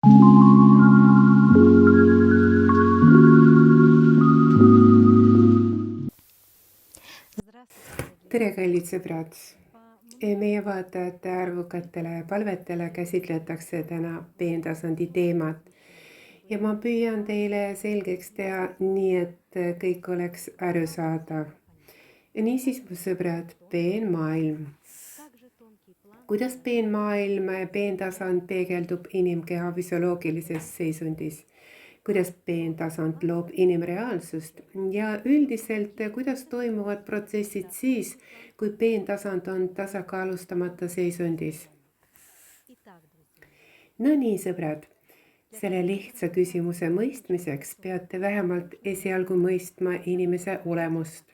tere, kallid sõbrad! Meie vaatajate arvukatele palvetele käsitletakse täna peentasandi teemat ja ma püüan teile selgeks teha nii, et kõik oleks arusaadav. Niisiis, mu sõbrad, peenmaailm. Kuidas peenmaailm, peentasand peegeldub inimkeha füsioloogilises seisundis? Kuidas peentasand loob inimreaalsust ja üldiselt, kuidas toimuvad protsessid siis, kui peentasand on tasakaalustamata seisundis? No nii, sõbrad, selle lihtsa küsimuse mõistmiseks peate vähemalt esialgu mõistma inimese olemust.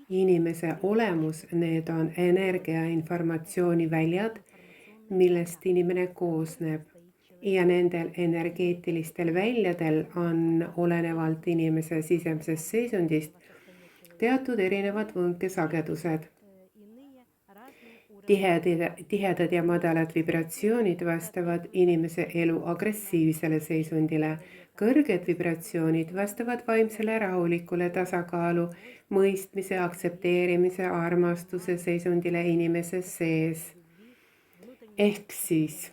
Inimese olemus, need on energia informatsiooni väljad, millest inimene koosneb. Ja nendel energeetilistel väljadel on olenevalt inimese sisemisest seisundist teatud erinevad võnkesagedused. Tihedad ja madalad vibratsioonid vastavad inimese elu agressiivsele seisundile. Kõrged vibratsioonid vastavad vaimsele rahulikule tasakaalu, mõistmise, aktsepteerimise, armastuse seisundile inimese sees. Ehk siis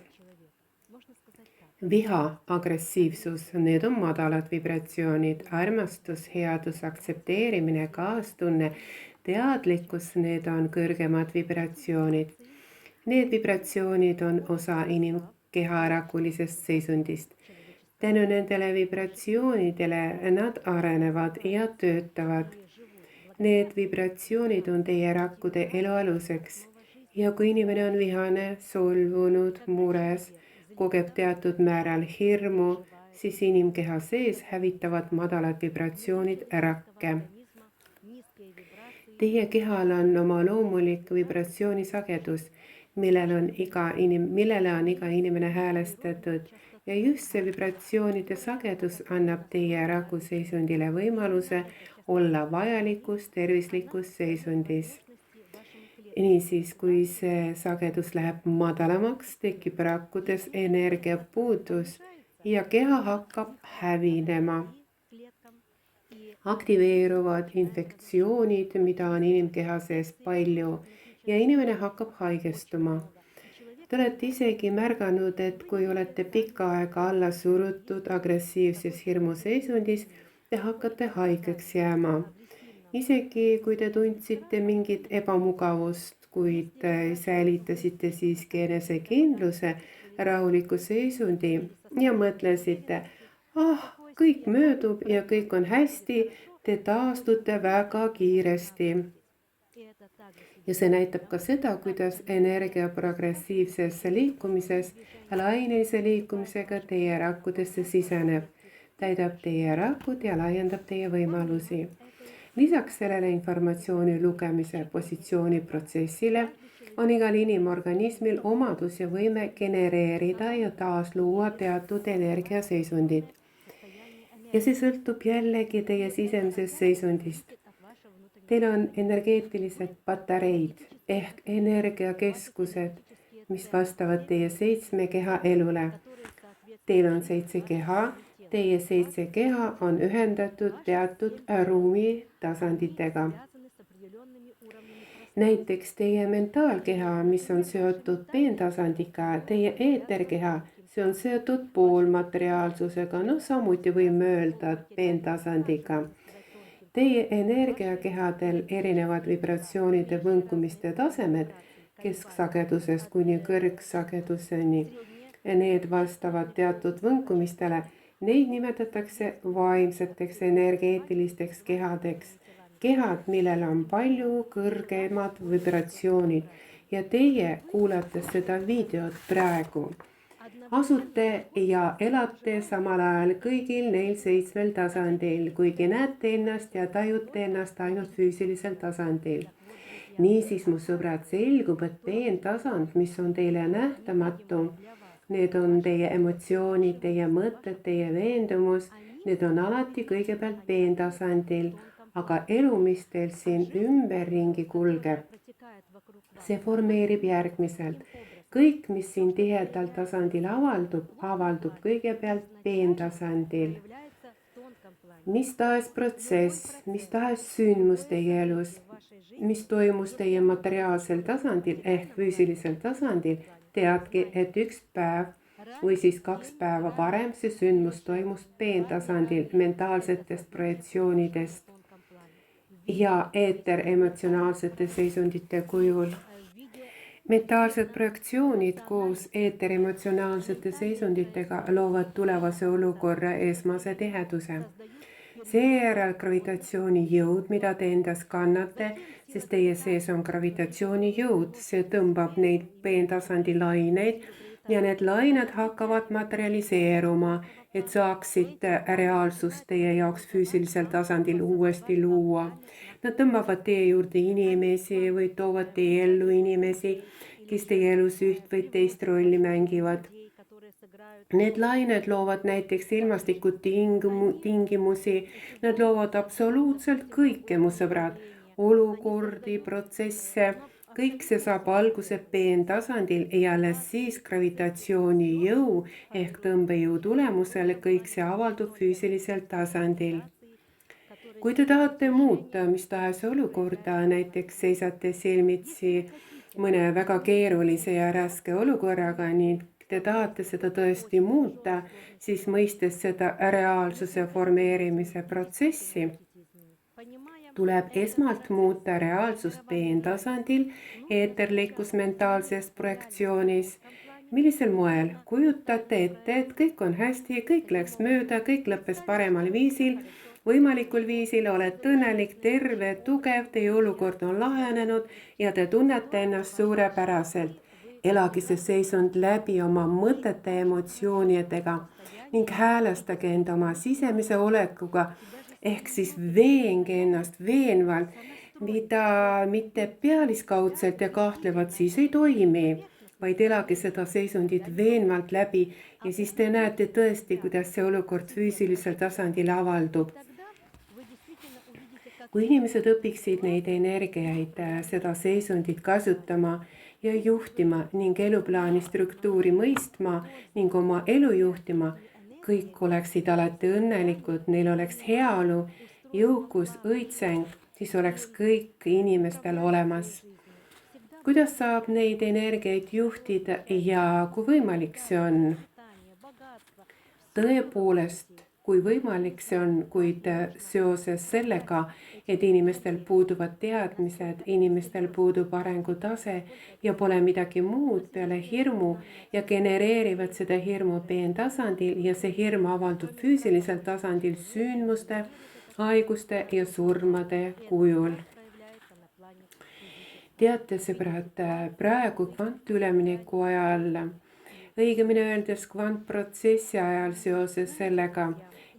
viha, agressiivsus, need on madalad vibratsioonid, armastus, headus, aktsepteerimine, kaastunne, teadlikkus, need on kõrgemad vibratsioonid. Need vibratsioonid on osa inimkeha rakulisest seisundist. Tänu nendele vibratsioonidele nad arenevad ja töötavad. Need vibratsioonid on teie rakkude elu aluseks ja kui inimene on vihane, solvunud, mures, kogeb teatud määral hirmu, siis inimkeha sees hävitavad madalad vibratsioonid rakke. Teie kehal on oma loomulik vibratsioonisagedus, millele on iga inimene häälestatud ja just see vibratsioonide sagedus annab teie rakuseisundile võimaluse olla vajalikus tervislikus seisundis. Niisiis, kui see sagedus läheb madalamaks, tekib rakkudes energiapuudus ja keha hakkab hävinema. Aktiveeruvad infektsioonid, mida on inimkeha sees palju ja inimene hakkab haigestuma. Te olete isegi märganud, et kui olete pikka aega alla surutud agressiivses hirmuseisundis, te hakkate haigeks jääma. Isegi kui te tundsite mingit ebamugavust, kuid säilitasite siiski enesekindluse, rahuliku seisundi ja mõtlesite, kõik möödub ja kõik on hästi, te taastute väga kiiresti. Ja see näitab ka seda, kuidas energia progressiivsesse liikumises, lainelise liikumisega teie rakkudesse siseneb, täidab teie rakud ja laiendab teie võimalusi. Lisaks sellele informatsiooni lugemise positsiooniprotsessile on igal inimorganismil omadus ja võime genereerida ja taas luua teatud energiaseisundid. Ja see sõltub jällegi teie sisemisest seisundist. Teil on energeetilised patareid ehk energiakeskused, mis vastavad teie 7 keha elule. Teil on 7 keha, teie 7 keha on ühendatud teatud ruumi tasanditega. Näiteks teie mentaalkeha, mis on seotud peentasandiga, teie eeterkeha, see on seotud poolmateriaalsusega, samuti võime öelda peentasandiga. Teie energiakehadel erinevad vibratsioonide võnkumiste tasemed kesksagedusest kuni kõrgsageduseni. Need vastavad teatud võnkumistele, neid nimetatakse vaimseteks energeetilisteks kehadeks. Kehad, millel on palju kõrgemad vibratsioonid ja teie kuulate seda videot praegu. Asute ja elate samal ajal kõigil neil 7 tasandil, kuigi näete ennast ja tajute ennast ainult füüsilisel tasandil. Niisiis, mu sõbrad, selgub, et peentasand, mis on teile nähtamatu, need on teie emotsioonid, teie mõtted, teie veendumus, need on alati kõigepealt peentasandil, aga elu, mis teil siin ümberringi kulgeb, see formeerib järgmiselt. kõik, mis siin tihedal tasandil avaldub kõigepealt peentasandil. Mis tahes protsess, mis tahes sündmus teie elus, mis toimus teie materiaalsel tasandil ehk füüsilisel tasandil, teadki, et üks päev või siis 2 päeva varem see sündmus toimus peentasandil mentaalsetest projektsioonidest ja eeteremotsionaalsete seisundite kujul. Mentaalsed projektsioonid koos eeteremotsionaalsete seisunditega loovad tulevase olukorra esmase tiheduse. Seejärel gravitatsioonijõud, mida te endas kannate, sest teie sees on gravitatsioonijõud, see tõmbab neid peentasandi laineid ja need lained hakkavad materialiseeruma, et saaksite reaalsust teie jaoks füüsilisel tasandil uuesti luua. Nad tõmbavad teie juurde inimesi või toovad teie ellu inimesi, kes teie elus üht või teist rolli mängivad. Need lained loovad näiteks ilmastikutingimusi, nad loovad absoluutselt kõike, mu sõbrad, olukordi, protsesse, kõik see saab alguse peentasandil ja alles siis gravitatsioonijõu ehk tõmbejõu tulemusel kõik see avaldub füüsilisel tasandil. Kui te tahate muuta mis tahes olukorda, näiteks seisate silmitsi mõne väga keerulise ja raske olukorraga ning te tahate seda tõesti muuta, siis mõistes seda reaalsuse formeerimise protsessi, tuleb esmalt muuta reaalsust peentasandil, eeterlikus mentaalses projektsioonis. Millisel moel? Kujutate ette, et kõik on hästi, kõik läks mööda, kõik lõppes paremal viisil, võimalikul viisil, olete õnnelik, terve, tugev, teie olukord on lahenenud ja te tunnete ennast suurepäraselt. Elage see seisund läbi oma mõtete ja emotsioonidega ning häälestage enda oma sisemise olekuga, ehk siis veenge ennast veenvalt, mida mitte pealiskaudselt ja kahtlevad siis ei toimi, vaid elage seda seisundit veenvalt läbi ja siis te näete tõesti, kuidas see olukord füüsilisel tasandil avaldub. Kui inimesed õpiksid neid energiaid, seda seisundit kasutama ja juhtima ning eluplaani struktuuri mõistma ning oma elu juhtima, kõik oleksid alati õnnelikud, neil oleks heaolu, jõukus, õitseng, siis oleks kõik inimestel olemas. Kuidas saab neid energiaid juhtida ja kui võimalik see on? Tõepoolest, kui võimalik see on, kuid seoses sellega, et inimestel puuduvad teadmised, inimestel puudub arengutase ja pole midagi muud peale hirmu ja genereerivad seda hirmu peentasandil ja see hirm avaldub füüsilisel tasandil sündmuste, haiguste ja surmade kujul. Teate, sõbrad, praegu kvantülemineku ajal, õigemini öeldes kvantprotsessi ajal seoses sellega,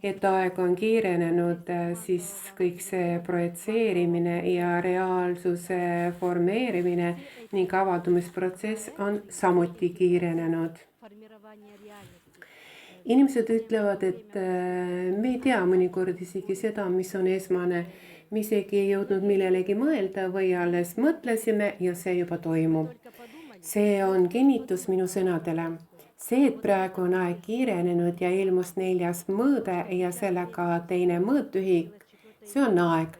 et aeg on kiirenenud, siis kõik see projitseerimine ja reaalsuse formeerimine ning avaldumisprotsess on samuti kiirenenud. Inimesed ütlevad, et me ei tea mõnikord isegi seda, mis on esmane, me isegi ei jõudnud millelegi mõelda või alles mõtlesime ja see juba toimub. See on kinnitus minu sõnadele. See, et praegu on aeg kiirenenud ja ilmus 4. mõõde ja sellega teine mõõtühik, see on aeg.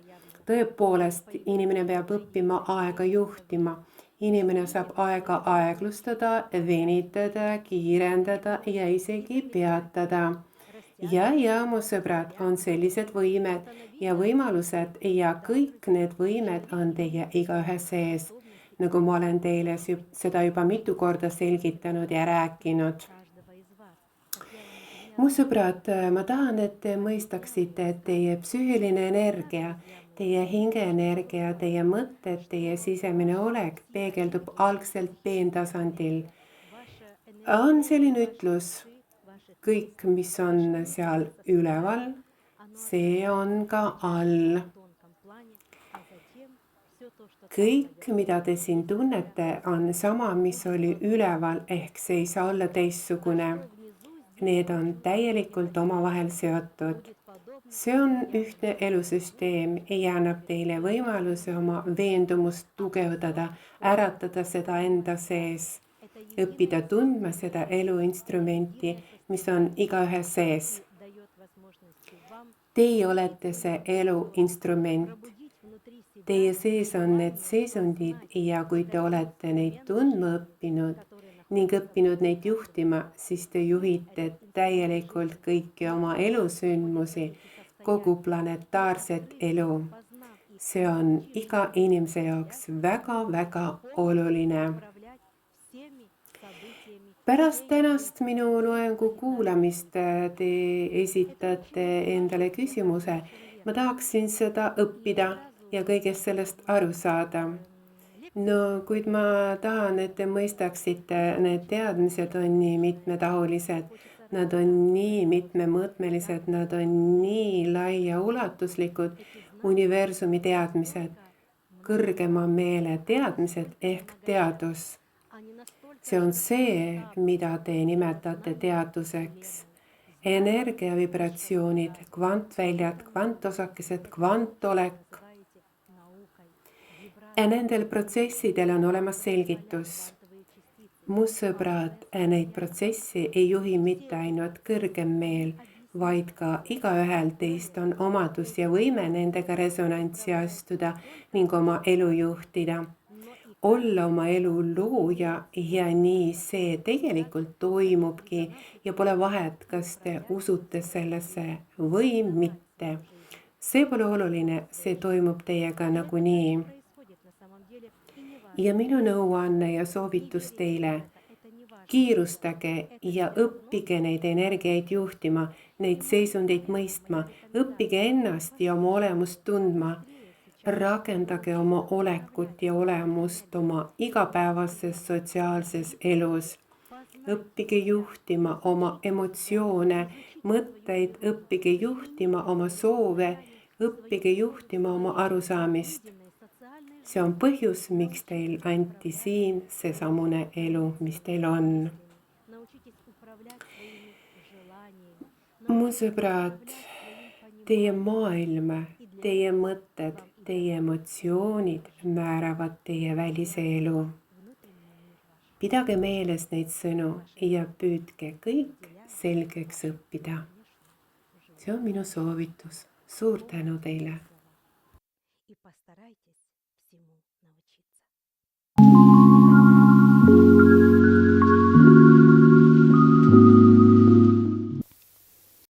Tõepoolest, inimene peab õppima aega juhtima. Inimene saab aega aeglustada, venitada, kiirendada ja isegi peatada. Ja, mu sõbrad, on sellised võimed ja võimalused ja kõik need võimed on teie igaühe sees. Nagu ma olen teile seda juba mitu korda selgitanud ja rääkinud. Mu sõbrad, ma tahan, et te mõistaksite, et teie psüühiline energia, teie hingeenergia, teie mõtted, teie sisemine olek peegeldub algselt peentasandil. On selline ütlus, kõik, mis on seal üleval, see on ka all. Kõik, mida te siin tunnete, on sama, mis oli üleval, ehk see ei saa olla teistsugune. Need on täielikult omavahel seotud. See on ühtne elusüsteem ja annab teile võimaluse oma veendumust tugevdada, äratada seda enda sees. õppida tundma seda eluinstrumenti, mis on igaühe sees. Teie olete see eluinstrument. Teie sees on need seisundid ja kui te olete neid tundma õppinud ning õppinud neid juhtima, siis te juhite täielikult kõiki oma elusündmusi, kogu planetaarset elu. See on iga inimese jaoks väga-väga oluline. Pärast tänast minu loengu kuulamist te esitate endale küsimuse, ma tahaksin seda õppida ja kõigest sellest aru saada. No, kuid ma tahan, et te mõistaksite, need teadmised on nii mitmetahulised, nad on nii mitmemõõtmelised, nad on nii laiaulatuslikud universumi teadmised, kõrgema meele teadmised ehk teadus. See on see, mida te nimetate teaduseks. Energiavibratsioonid, kvantväljad, kvantosakesed, kvantolek. Ja nendel protsessidel on olemas selgitus. Mu sõbrad, neid protsessi ei juhi mitte ainult kõrgem meel, vaid ka igaühel teist on omadus ja võime nendega resonantsi astuda ning oma elu juhtida. Olla oma elu looja ja nii see tegelikult toimubki ja pole vahet, kas te usute sellesse või mitte. See pole oluline, see toimub teiega nagunii. Ja minu nõuanne ja soovitus teile, kiirustage ja õppige neid energiaid juhtima, neid seisundeid mõistma, õppige ennast ja oma olemust tundma. Rakendage oma olekut ja olemust oma igapäevases sotsiaalses elus. Õppige juhtima oma emotsioone, mõtteid, õppige juhtima oma soove, õppige juhtima oma arusaamist. See on põhjus, miks teil anti siin seesamune elu, mis teil on. Mu sõbrad, teie maailm, teie mõtted, teie emotsioonid määravad teie välise elu. Pidage meeles neid sõnu ja püüdke kõik selgeks õppida. See on minu soovitus. Suur tänu teile!